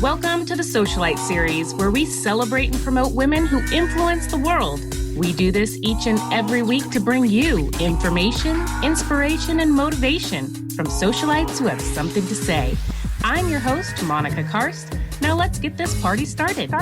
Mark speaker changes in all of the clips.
Speaker 1: Welcome to the Socialite series, where we celebrate and promote women who influence the world. We do this each and every week to bring you information, inspiration, and motivation from socialites who have something to say. I'm your host, Monica Karst. Now let's get this party started.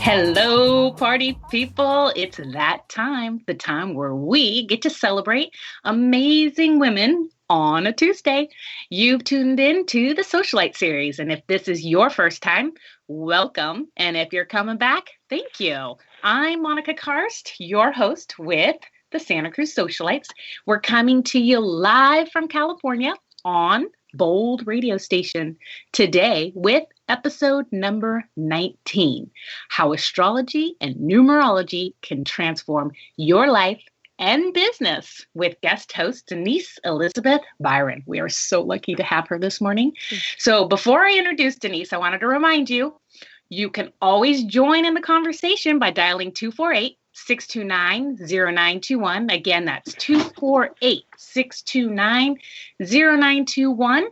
Speaker 1: Hello, party people. It's that time, the time where we get to celebrate amazing women on a Tuesday. You've tuned in to the Socialite series, and if this is your first time, welcome. And if you're coming back, thank you. I'm Monica Karst, your host with the Santa Cruz Socialites. We're coming to you live from California on Bold Radio Station today with episode number 19, How Astrology and Numerology Can Transform Your Life and Business, with guest host Denise Elizabeth Byr. We are so lucky to have her this morning. So before I introduce Denise, I wanted to remind you, you can always join in the conversation by dialing 248-629-0921. Again, that's 248-629-0921.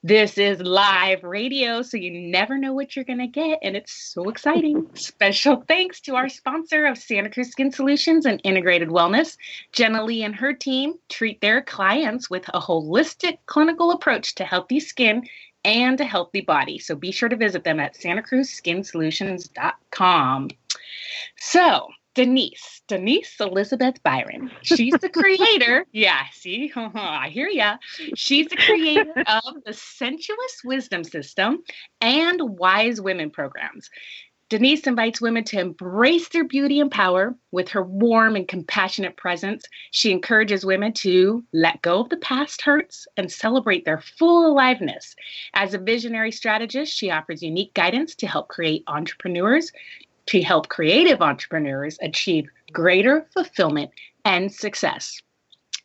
Speaker 1: This is live radio, so you never know what you're going to get, and it's so exciting. Special thanks to our sponsor of Santa Cruz Skin Solutions and Integrated Wellness. Jenna Lee and her team treat their clients with a holistic clinical approach to healthy skin and a healthy body. So be sure to visit them at santacruzskinsolutions.com. So, Denise Elizabeth Byr. She's the creator. Yeah, see, I hear ya. She's the creator of the Sensuous Wisdom System and Wise Women programs. Denise invites women to embrace their beauty and power with her warm and compassionate presence. She encourages women to let go of the past hurts and celebrate their full aliveness. As a visionary strategist, she offers unique guidance to help creative entrepreneurs achieve greater fulfillment and success.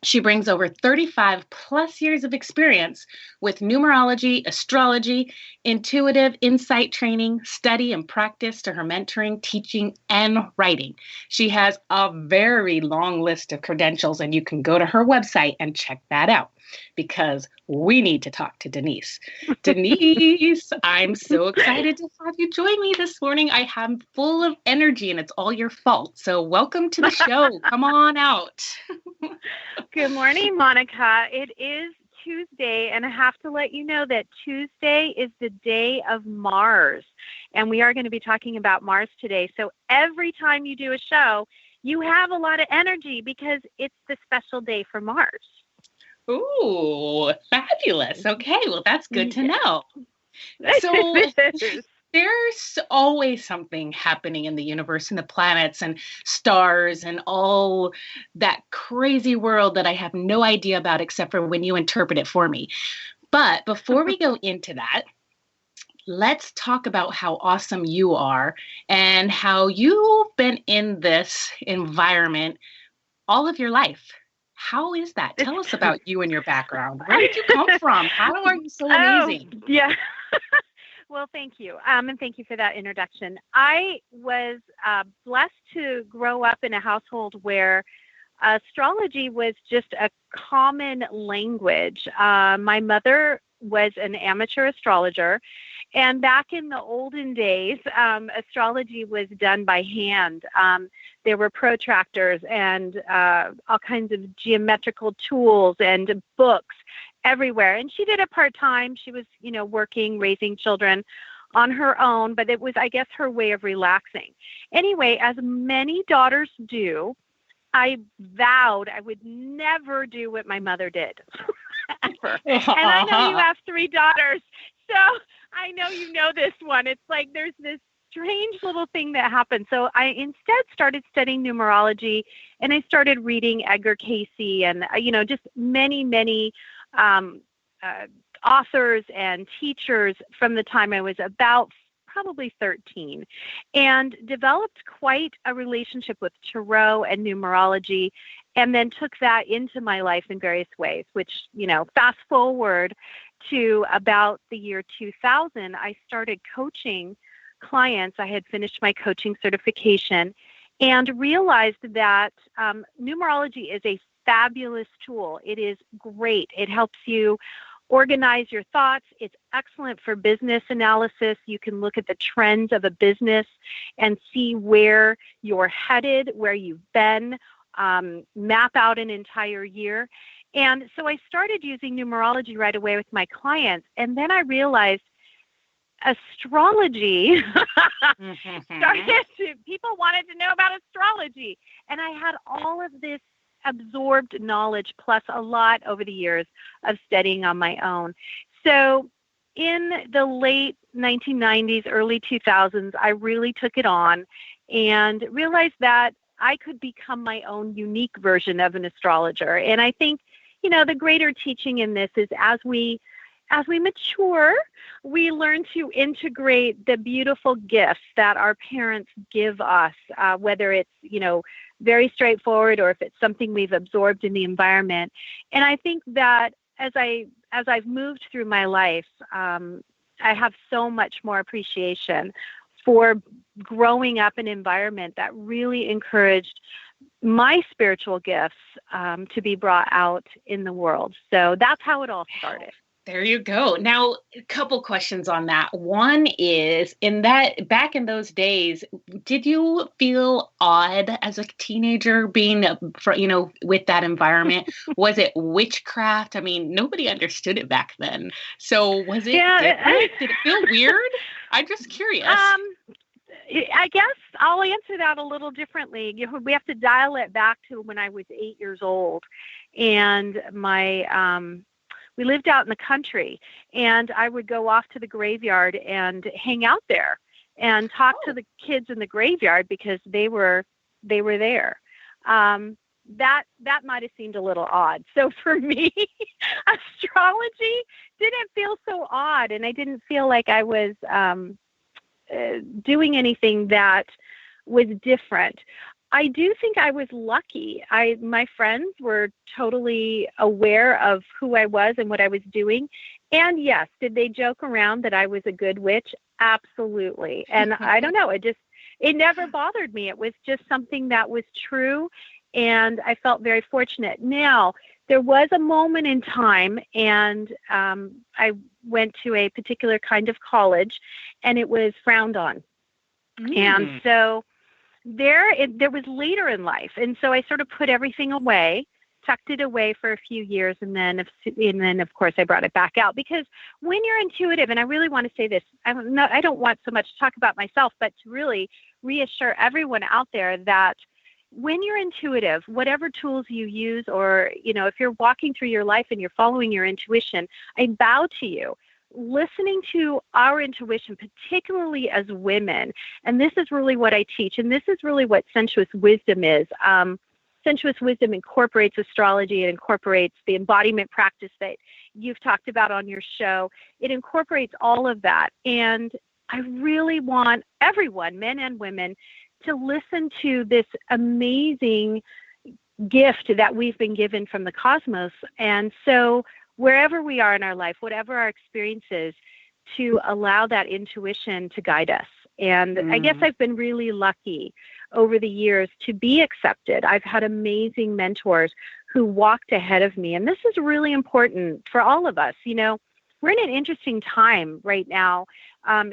Speaker 1: She brings over 35 plus years of experience with numerology, astrology, intuitive insight training, study, and practice to her mentoring, teaching, and writing. She has a very long list of credentials, and you can go to her website and check that out, because we need to talk to Denise. Denise, I'm so excited to have you join me this morning. I am full of energy, and it's all your fault. So welcome to the show. Come on out.
Speaker 2: Good morning, Monica. It is Tuesday, and I have to let you know that Tuesday is the day of Mars, and we are going to be talking about Mars today. So every time you do a show, you have a lot of energy because it's the special day for Mars.
Speaker 1: Ooh, fabulous. Okay, well, that's good to know. So there's always something happening in the universe and the planets and stars and all that crazy world that I have no idea about except for when you interpret it for me. But before we go into that, let's talk about how awesome you are and how you've been in this environment all of your life. How is that? Tell us about you and your background. Where did you come from? How are you so amazing?
Speaker 2: Yeah. Well, thank you. And thank you for that introduction. I was blessed to grow up in a household where astrology was just a common language. My mother was an amateur astrologer. And back in the olden days, astrology was done by hand. There were protractors and all kinds of geometrical tools and books everywhere. And she did it part-time. She was, working, raising children on her own, but it was, I guess, her way of relaxing. Anyway, as many daughters do, I vowed I would never do what my mother did. Ever. And I know you have 3 daughters, so I know you know this one. It's like there's this strange little thing that happened. So I instead started studying numerology, and I started reading Edgar Cayce and, just many authors and teachers from the time I was about probably 13, and developed quite a relationship with tarot and numerology, and then took that into my life in various ways, which, fast forward to about the year 2000, I started coaching clients. I had finished my coaching certification and realized that numerology is a fabulous tool. It is great. It helps you organize your thoughts. It's excellent for business analysis. You can look at the trends of a business and see where you're headed, where you've been, map out an entire year. And so I started using numerology right away with my clients. And then I realized astrology people wanted to know about astrology. And I had all of this absorbed knowledge plus a lot over the years of studying on my own. So in the late 1990s, early 2000s, I really took it on and realized that I could become my own unique version of an astrologer. And I think, the greater teaching in this is as we mature, we learn to integrate the beautiful gifts that our parents give us, whether it's, very straightforward or if it's something we've absorbed in the environment. And I think that as I've moved through my life, I have so much more appreciation for growing up in an environment that really encouraged my spiritual gifts to be brought out in the world. So that's how it all started.
Speaker 1: There you go. Now, a couple questions on that. One is, back in those days, did you feel odd as a teenager being, with that environment? Was it witchcraft? I mean, nobody understood it back then. So was it different? Did it feel weird? I'm just curious.
Speaker 2: I guess I'll answer that a little differently. We have to dial it back to when I was 8 years old, and we lived out in the country, and I would go off to the graveyard and hang out there and talk to the kids in the graveyard because they were there. That might have seemed a little odd. So for me, astrology didn't feel so odd, and I didn't feel like I was doing anything that was different. I do think I was lucky. My friends were totally aware of who I was and what I was doing. And yes, did they joke around that I was a good witch? Absolutely. And I don't know, it never bothered me. It was just something that was true. And I felt very fortunate. Now, there was a moment in time, and I went to a particular kind of college, and it was frowned on. And so there was later in life. And so I sort of put everything away, tucked it away for a few years. And then of course I brought it back out, because when you're intuitive, and I really want to say this, I don't want so much to talk about myself, but to really reassure everyone out there that when you're intuitive, whatever tools you use, or, if you're walking through your life and you're following your intuition, I bow to you. Listening to our intuition, particularly as women, and this is really what I teach, and this is really what sensuous wisdom is. Sensuous wisdom incorporates astrology. It incorporates the embodiment practice that you've talked about on your show. It incorporates all of that. And I really want everyone, men and women, to listen to this amazing gift that we've been given from the cosmos. And so wherever we are in our life, whatever our experience is, to allow that intuition to guide us. And I guess I've been really lucky over the years to be accepted. I've had amazing mentors who walked ahead of me. And this is really important for all of us. We're in an interesting time right now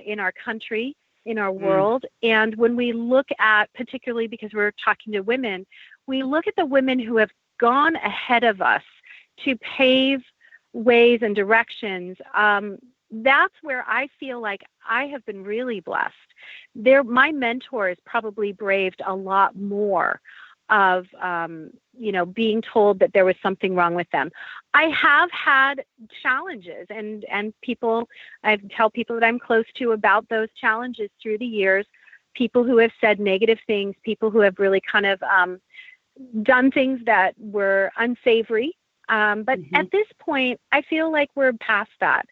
Speaker 2: in our country, in our world. And when we look at, particularly because we're talking to women, we look at the women who have gone ahead of us to pave ways and directions. That's where I feel like I have been really blessed. My mentors probably braved a lot more of, being told that there was something wrong with them. I have had challenges, and I tell people that I'm close to about those challenges through the years, people who have said negative things, people who have really kind of done things that were unsavory. But at this point, I feel like we're past that.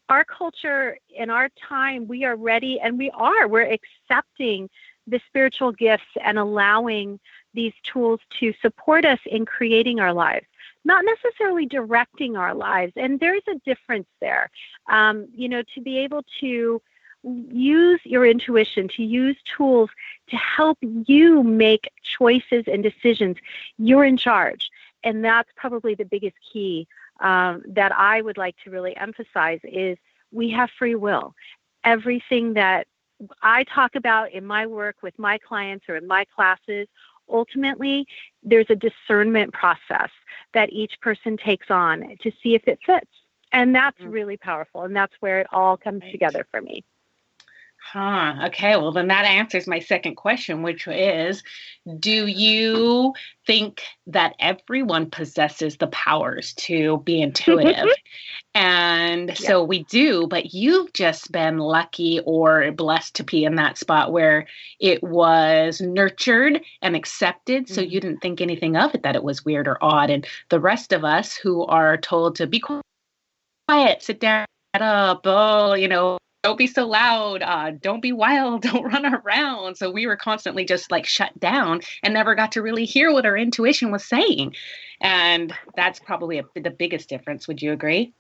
Speaker 2: Our culture in our time, we are ready, and we're accepting the spiritual gifts and allowing these tools to support us in creating our lives, not necessarily directing our lives. And there's a difference there. To be able to use your intuition, to use tools to help you make choices and decisions. You're in charge. And that's probably the biggest key that I would like to really emphasize is we have free will. Everything that I talk about in my work with my clients or in my classes, ultimately, there's a discernment process that each person takes on to see if it fits. And that's really powerful. And that's where it all comes together for me.
Speaker 1: Okay. Well, then that answers my second question, which is, do you think that everyone possesses the powers to be intuitive? And so we do, but you've just been lucky or blessed to be in that spot where it was nurtured and accepted. So you didn't think anything of it, that it was weird or odd. And the rest of us who are told to be quiet, sit down, shut up, don't be so loud, don't be wild, don't run around. So we were constantly just like shut down and never got to really hear what our intuition was saying. And that's probably the biggest difference. Would you agree?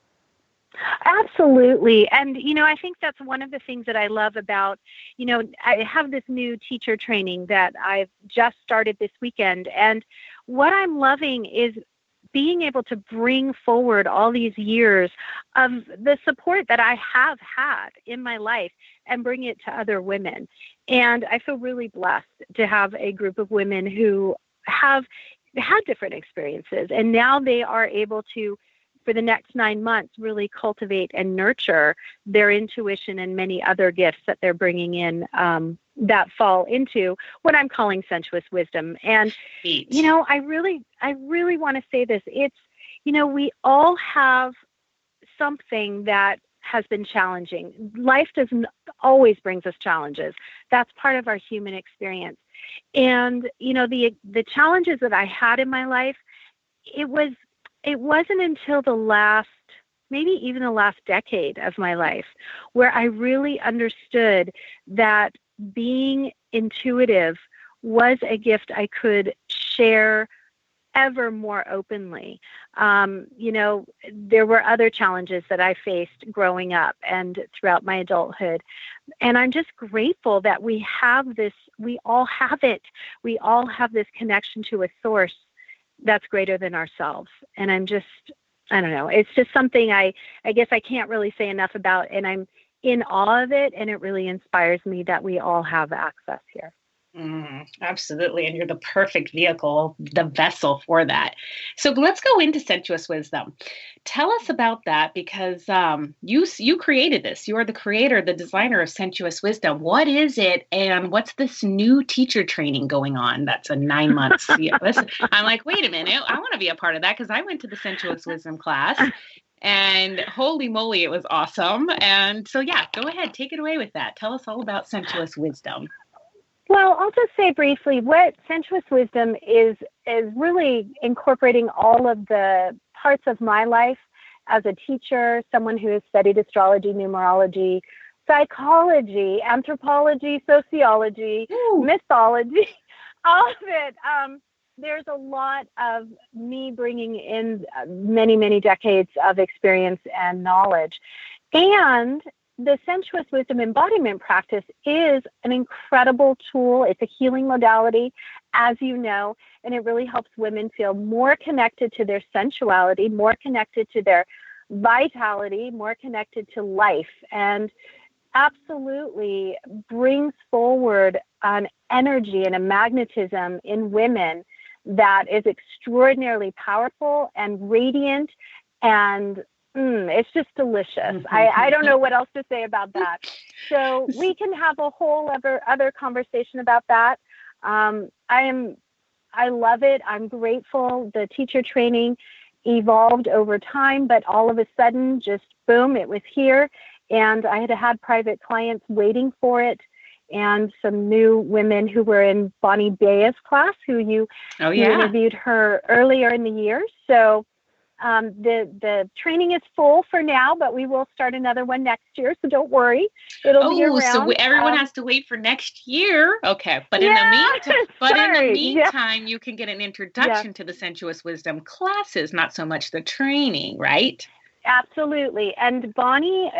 Speaker 2: Absolutely. And, I think that's one of the things that I love about, I have this new teacher training that I've just started this weekend. And what I'm loving is being able to bring forward all these years of the support that I have had in my life and bring it to other women. And I feel really blessed to have a group of women who have had different experiences. And now they are able to, for the next 9 months, really cultivate and nurture their intuition and many other gifts that they're bringing in that fall into what I'm calling sensuous wisdom. And, I really want to say this. It's, we all have something that has been challenging. Life doesn't always brings us challenges. That's part of our human experience. And, the challenges that I had in my life, it wasn't until maybe even the last decade of my life where I really understood that being intuitive was a gift I could share ever more openly. There were other challenges that I faced growing up and throughout my adulthood. And I'm just grateful that we all have it. We all have this connection to a source that's greater than ourselves. And I don't know, it's just something I guess I can't really say enough about, and I'm in awe of it, and it really inspires me that we all have access here.
Speaker 1: Absolutely. And you're the perfect vehicle, the vessel for that. So let's go into sensuous wisdom. Tell us about that, because you created this. You are the creator, the designer of sensuous wisdom. What is it? And what's this new teacher training going on? That's a 9 months. I'm like, wait a minute. I want to be a part of that, because I went to the sensuous wisdom class. And holy moly, it was awesome. And so, go ahead, take it away with that. Tell us all about sensuous wisdom.
Speaker 2: Well, I'll just say briefly what sensuous wisdom is really incorporating all of the parts of my life as a teacher, someone who has studied astrology, numerology, psychology, anthropology, sociology, mythology, all of it. There's a lot of me bringing in many, many decades of experience and knowledge. And the sensuous wisdom embodiment practice is an incredible tool. It's a healing modality, as you know, and it really helps women feel more connected to their sensuality, more connected to their vitality, more connected to life, and absolutely brings forward an energy and a magnetism in women that is extraordinarily powerful and radiant, and it's just delicious. I don't know what else to say about that. So we can have a whole other conversation about that. I love it. I'm grateful. The teacher training evolved over time, but all of a sudden, just boom, it was here. And I had private clients waiting for it, and some new women who were in Bonnie Baya's class, you interviewed her earlier in the year. So the training is full for now, but we will start another one next year. So don't worry, it'll be around.
Speaker 1: So everyone has to wait for next year. Okay, but in the meantime, you can get an introduction to the sensuous wisdom classes, not so much the training, right?
Speaker 2: Absolutely. And Bonnie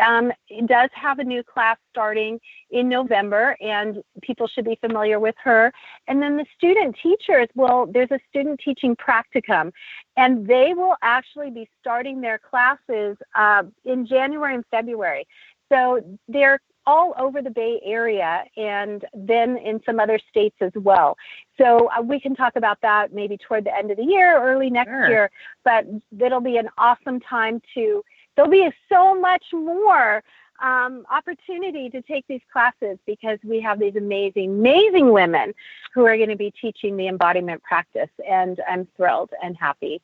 Speaker 2: does have a new class starting in November, and people should be familiar with her. And then the student teachers there's a student teaching practicum, and they will actually be starting their classes in January and February. So they're all over the Bay Area and then in some other states as well. So we can talk about that maybe toward the end of the year, early next year, but it'll be an awesome time there'll be so much more opportunity to take these classes because we have these amazing, amazing women who are going to be teaching the embodiment practice, and I'm thrilled and happy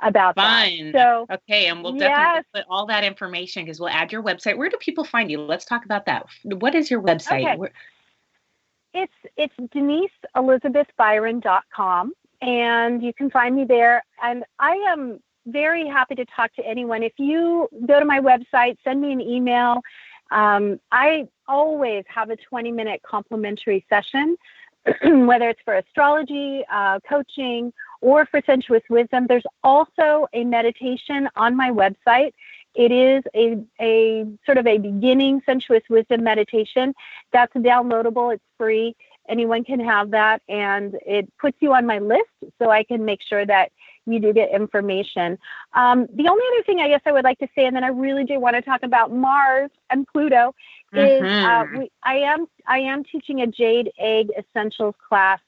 Speaker 2: about that. So,
Speaker 1: okay, and we'll definitely put all that information because we'll add your website. Where do people find you? Let's talk about that. What is your website?
Speaker 2: Okay. It's DeniseElizabethByron.com, and you can find me there. And I am very happy to talk to anyone. If you go to my website, send me an email. I always have a 20-minute complimentary session, whether it's for astrology, coaching, or for sensuous wisdom. There's also a meditation on my website. It is a sort of a beginning sensuous wisdom meditation that's downloadable. It's free. Anyone can have that, and it puts you on my list so I can make sure that you do get information. The only other thing I guess I would like to say, and then I really do want to talk about Mars and Pluto, is I am teaching a Jade Egg Essentials class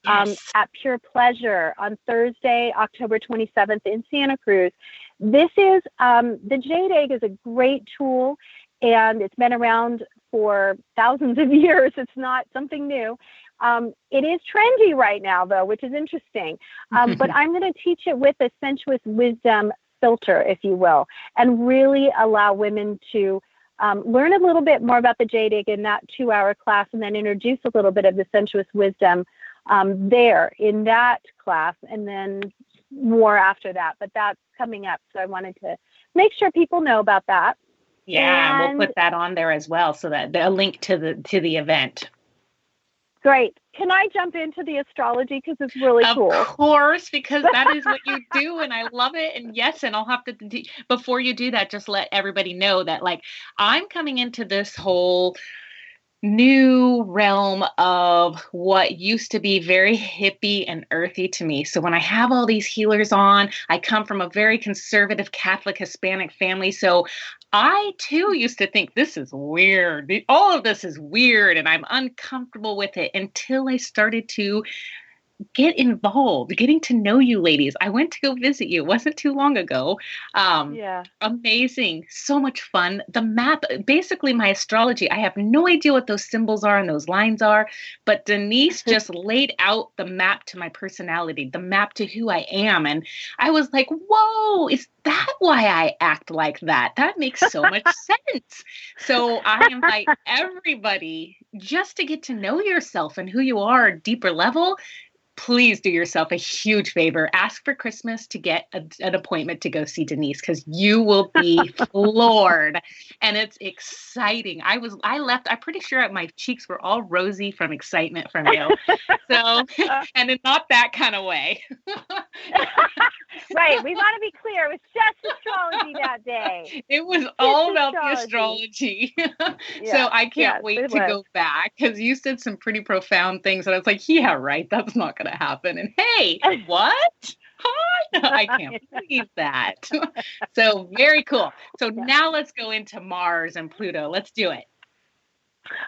Speaker 2: at Pure Pleasure on Thursday, October 27th in Santa Cruz. This is, the Jade Egg is a great tool, and it's been around for thousands of years. It's not something new. It is trendy right now, though, which is interesting. But I'm going to teach it with a sensuous wisdom filter, if you will, and really allow women to learn a little bit more about the Jade Egg in that 2-hour class, and then introduce a little bit of the sensuous wisdom there in that class, and then more after that. But that's coming up, so I wanted to make sure people know about that.
Speaker 1: Yeah, and we'll put that on there as well, so that a link to the event.
Speaker 2: Great. Can I jump into the astrology because it's really cool?
Speaker 1: Of course, because that is what you do, and I love it. And yes, and I'll have to before you do that, just let everybody know that I'm coming into this whole new realm of what used to be very hippie and earthy to me. So when I have all these healers on, I come from a very conservative Catholic Hispanic family. So I too used to think this is weird. All of this is weird, and I'm uncomfortable with it until I started to get involved, getting to know you ladies. I went to go visit you. It wasn't too long ago. Amazing. So much fun. The map, basically my astrology, I have no idea what those symbols are and those lines are, but Denise just laid out the map to my personality, the map to who I am. And I was like, whoa, is that why I act like that? That makes so much sense. So I invite everybody just to get to know yourself and who you are at a deeper level. Please do yourself a huge favor. Ask for Christmas to get an appointment to go see Denise, because you will be floored. And it's exciting. I left, I'm pretty sure my cheeks were all rosy from excitement from you. So, and in not that kind of way.
Speaker 2: Right. We want to be clear. It was just astrology that day.
Speaker 1: It was all about the astrology. So I can't wait to go back, because you said some pretty profound things. And I was like, yeah, right. That's not going to happen. And hey, what? Huh? I can't believe that. So very cool. So now let's go into Mars and Pluto. Let's do it.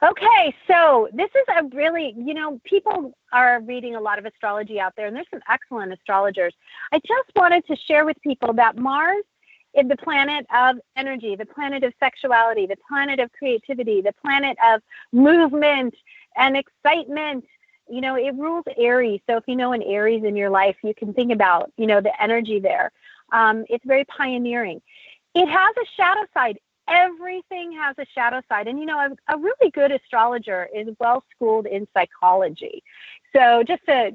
Speaker 2: Okay, so this is a really, people are reading a lot of astrology out there, and there's some excellent astrologers. I just wanted to share with people that Mars is the planet of energy, the planet of sexuality, the planet of creativity, the planet of movement and excitement. It rules Aries. So if you know an Aries in your life, you can think about, the energy there. It's very pioneering. It has a shadow side. Everything has a shadow side. And, a really good astrologer is well-schooled in psychology. So just to,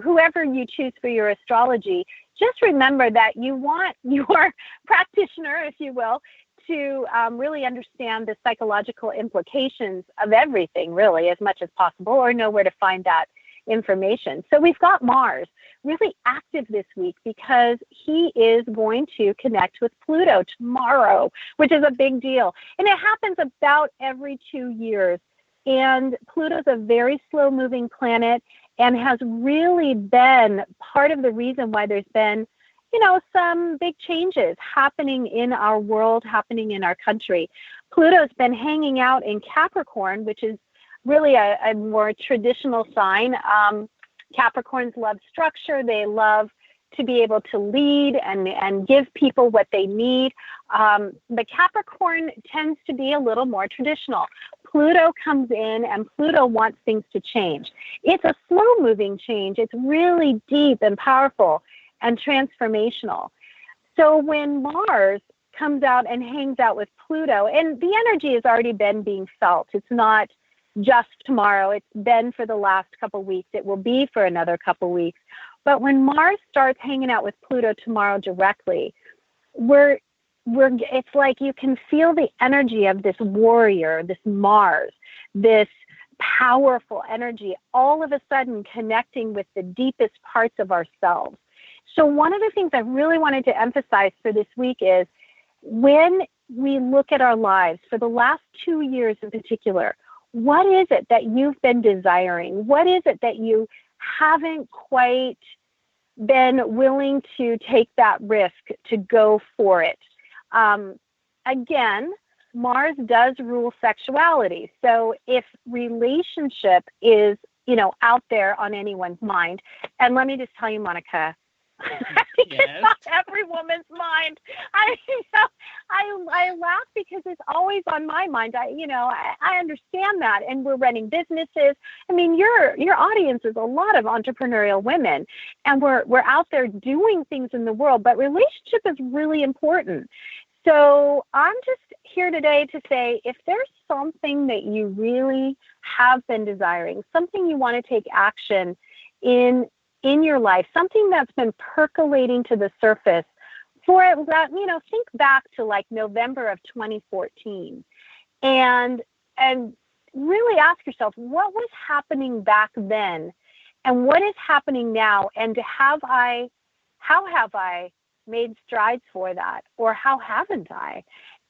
Speaker 2: whoever you choose for your astrology, just remember that you want your practitioner, if you will, to really understand the psychological implications of everything, really, as much as possible, or know where to find that information. So we've got Mars, really active this week because he is going to connect with Pluto tomorrow, which is a big deal. And it happens about every 2 years. And Pluto's a very slow-moving planet and has really been part of the reason why there's been, some big changes happening in our world, happening in our country. Pluto's been hanging out in Capricorn, which is really a more traditional sign. Capricorns love structure. They love to be able to lead and give people what they need. But Capricorn tends to be a little more traditional. Pluto comes in and Pluto wants things to change. It's a slow-moving change. It's really deep and powerful and transformational. So when Mars comes out and hangs out with Pluto, and the energy has already been being felt. It's not just tomorrow. It's been for the last couple weeks. It will be for another couple weeks. But when Mars starts hanging out with Pluto tomorrow directly, it's like you can feel the energy of this warrior, this Mars, this powerful energy, all of a sudden connecting with the deepest parts of ourselves. So one of the things I really wanted to emphasize for this week is when we look at our lives, for the last 2 years in particular, what is it that you've been desiring? What is it that you haven't quite been willing to take that risk to go for it? Again, Mars does rule sexuality. So if relationship is, out there on anyone's mind, and let me just tell you, Monica, it's not every woman's mind. I laugh because it's always on my mind. I understand that, and we're running businesses. I mean, your audience is a lot of entrepreneurial women, and we're out there doing things in the world. But relationship is really important. So I'm just here today to say, if there's something that you really have been desiring, something you want to take action in your life, something that's been percolating to the surface for that, think back to like November of 2014 and really ask yourself, what was happening back then and what is happening now? And how have I made strides for that? Or how haven't I?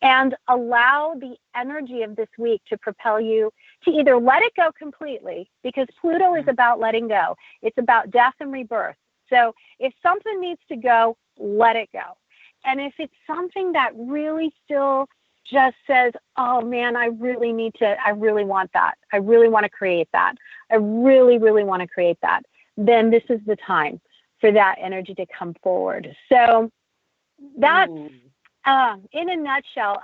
Speaker 2: And allow the energy of this week to propel you to either let it go completely, because Pluto is about letting go. It's about death and rebirth. So if something needs to go, let it go. And if it's something that really still just says, oh man, I really want that. I really want to create that. I really, really want to create that. Then this is the time for that energy to come forward. So that's in a nutshell.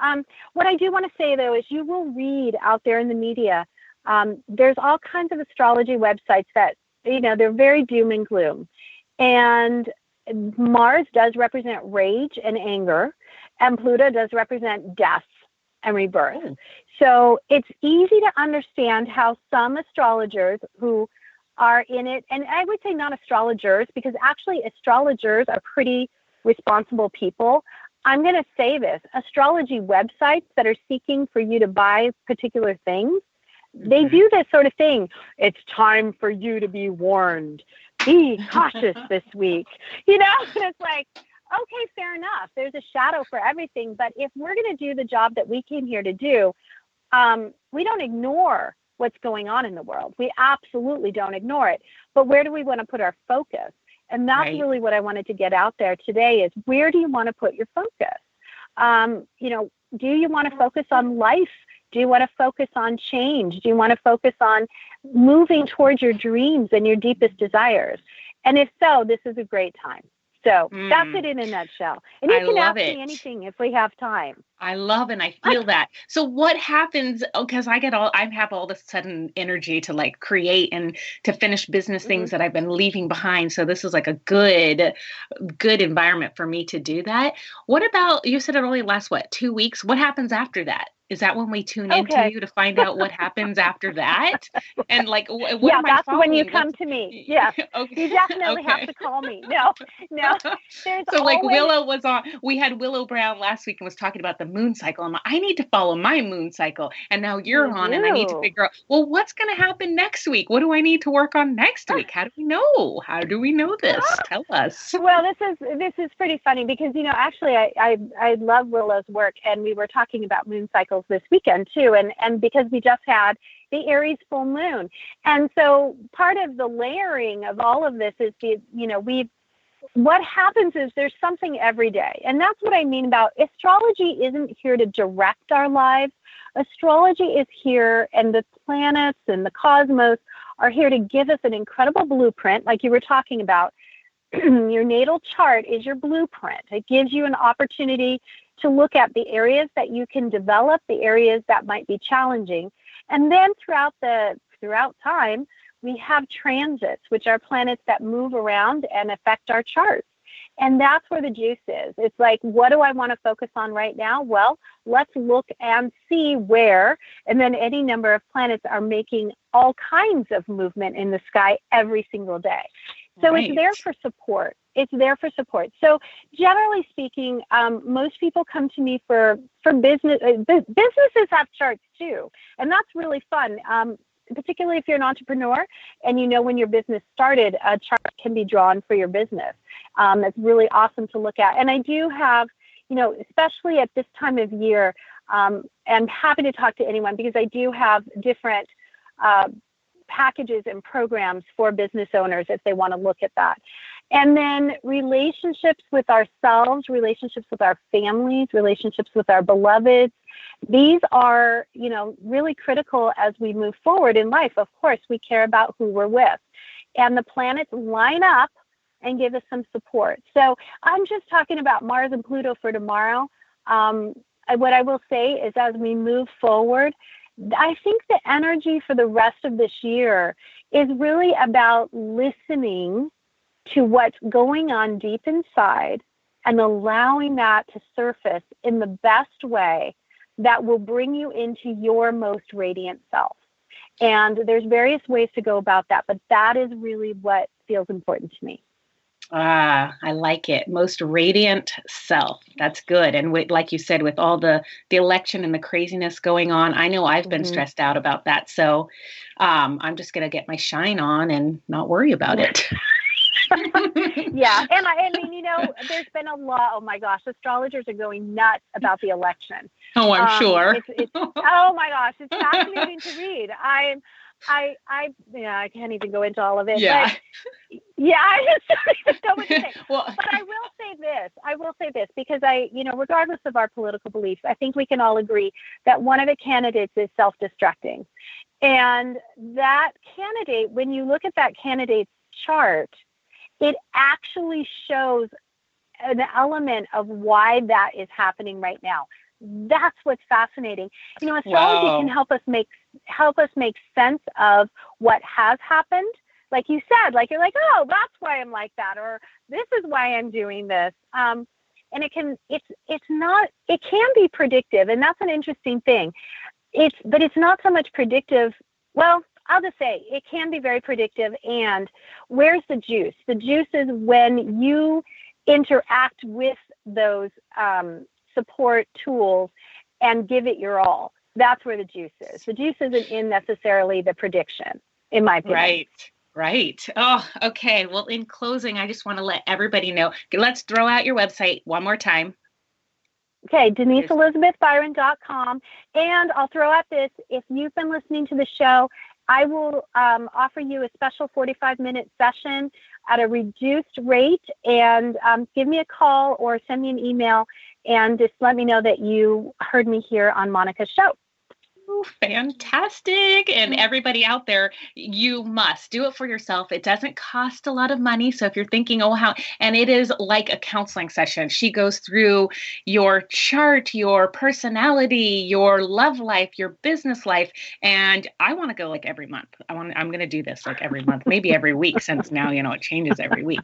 Speaker 2: What I do want to say, though, is you will read out there in the media, there's all kinds of astrology websites that, they're very doom and gloom. And Mars does represent rage and anger, and Pluto does represent death and rebirth. Oh. So it's easy to understand how some astrologers who are in it, and I would say not astrologers, because actually astrologers are pretty responsible people. I'm going to say this, astrology websites that are seeking for you to buy particular things, they do this sort of thing. It's time for you to be warned. Be cautious this week. And it's like, okay, fair enough. There's a shadow for everything. But if we're going to do the job that we came here to do, we don't ignore what's going on in the world. We absolutely don't ignore it. But where do we want to put our focus? And that's really what I wanted to get out there today is, where do you want to put your focus? Do you want to focus on life? Do you want to focus on change? Do you want to focus on moving towards your dreams and your deepest desires? And if so, this is a great time. So that's it in a nutshell. And you can ask me anything if we have time.
Speaker 1: I love and I feel that. So what happens? Because I have all this sudden energy to like create and to finish business things that I've been leaving behind. So this is like a good environment for me to do that. What about, you said it only lasts 2 weeks? What happens after that? Is that when we tune into
Speaker 2: Okay.
Speaker 1: you to find out what happens after that? And like, what
Speaker 2: Yeah,
Speaker 1: am I
Speaker 2: that's when you
Speaker 1: following?
Speaker 2: come to me. Yes.
Speaker 1: Okay.
Speaker 2: You definitely have
Speaker 1: Okay.
Speaker 2: to call me. No, no. There's
Speaker 1: So like
Speaker 2: always,
Speaker 1: Willow was on, we had Willow Brown last week and was talking about the moon cycle. I'm like, I need to follow my moon cycle. And now you're
Speaker 2: you
Speaker 1: on and I need to
Speaker 2: do.
Speaker 1: figure out, well, what's going to happen next week? What do I need to work on next week? How do we know? How do we know this? Tell us.
Speaker 2: Well, this is pretty funny because actually I love Willow's work, and we were talking about moon cycles this weekend too, and because we just had the Aries full moon, and so part of the layering of all of this is what happens is there's something every day, and that's what I mean about astrology isn't here to direct our lives. Astrology is here, and the planets and the cosmos are here to give us an incredible blueprint, like you were talking about. Your natal chart is your blueprint. It gives you an opportunity to look at the areas that you can develop, the areas that might be challenging. And then throughout time, we have transits, which are planets that move around and affect our charts. And that's where the juice is. It's like, what do I want to focus on right now? Well, let's look and see where, and then any number of planets are making all kinds of movement in the sky every single day. So
Speaker 1: Right.
Speaker 2: It's there for support. It's there for support. So generally speaking, most people come to me for business. Businesses have charts too, and that's really fun. Particularly if you're an entrepreneur and when your business started, a chart can be drawn for your business. It's really awesome to look at. And I do have, especially at this time of year, I'm happy to talk to anyone because I do have different packages and programs for business owners if they want to look at that. And then relationships with ourselves, relationships with our families, relationships with our beloveds. These are, really critical as we move forward in life. Of course, we care about who we're with. And the planets line up and give us some support. So I'm just talking about Mars and Pluto for tomorrow. What I will say is as we move forward, I think the energy for the rest of this year is really about listening to what's going on deep inside and allowing that to surface in the best way that will bring you into your most radiant self. And there's various ways to go about that, but that is really what feels important to me.
Speaker 1: Ah, I like it. Most radiant self. That's good. And like you said, with all the election and the craziness going on, I know I've been stressed out about that. So I'm just going to get my shine on and not worry about it.
Speaker 2: Yeah. And I mean, there's been a lot. Oh my gosh, astrologers are going nuts about the election.
Speaker 1: Oh, I'm sure.
Speaker 2: Oh my gosh, it's fascinating to read. I can't even go into all of it.
Speaker 1: Yeah.
Speaker 2: But yeah, I just don't even know what to say.
Speaker 1: Well,
Speaker 2: but I will say this because regardless of our political beliefs, I think we can all agree that one of the candidates is self-destructing. And that candidate, when you look at that candidate's chart, it actually shows an element of why that is happening right now. That's what's fascinating. Astrology can help us make sense of what has happened. Like you said, you're like, oh, that's why I'm like that, or this is why I'm doing this. And it can be predictive, and that's an interesting thing. But it's not so much predictive. Well, I'll just say it can be very predictive. And where's the juice? The juice is when you interact with those support tools and give it your all. That's where the juice is. The juice isn't in necessarily the prediction, in my opinion.
Speaker 1: Right. Oh, okay. Well, in closing, I just want to let everybody know. Let's throw out your website one more time.
Speaker 2: Okay, DeniseElizabethByron.com. And I'll throw out this. If you've been listening to the show, I will offer you a special 45-minute session at a reduced rate, and give me a call or send me an email and just let me know that you heard me here on Monica's show.
Speaker 1: Fantastic. And everybody out there, you must do it for yourself. It doesn't cost a lot of money. So if you're thinking, oh, how, and it is like a counseling session. She goes through your chart, your personality, your love life, your business life. And I want to go like every month. I'm going to do this like every month, maybe every week, since now, it changes every week.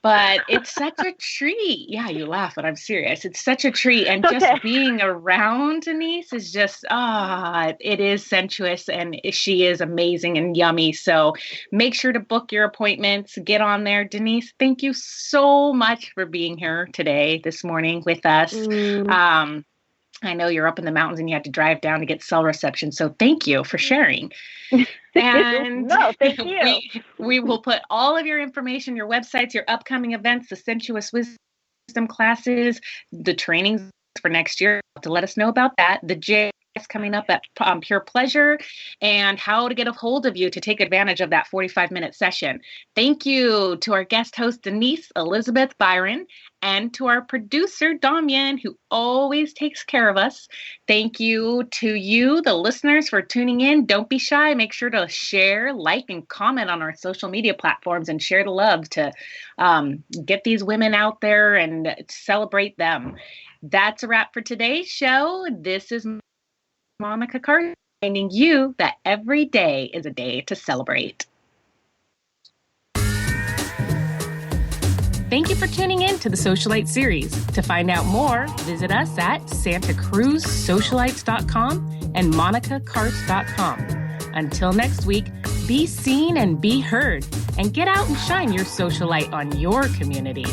Speaker 1: But it's such a treat. Yeah, you laugh, but I'm serious. It's such a treat. And just being around Denise is just, it is sensuous, and she is amazing and yummy. So make sure to book your appointments. Get on there. Denise, thank you so much for being here today, this morning with us. I know you're up in the mountains and you had to drive down to get cell reception. So thank you for sharing. And
Speaker 2: no, thank you.
Speaker 1: We will put all of your information, your websites, your upcoming events, the sensuous wisdom classes, the trainings for next year, to let us know about that. The JS coming up at Pure Pleasure, and how to get a hold of you to take advantage of that 45-minute session. Thank you to our guest host, Denise Elizabeth Byr, and to our producer, Damian, who always takes care of us. Thank you to you, the listeners, for tuning in. Don't be shy. Make sure to share, like, and comment on our social media platforms, and share the love to get these women out there and celebrate them. That's a wrap for today's show. This is Monica Carr, reminding you that every day is a day to celebrate. Thank you for tuning in to the Socialite series. To find out more, visit us at santacruzsocialites.com and monicacart.com. Until next week, be seen and be heard, and get out and shine your social light on your community.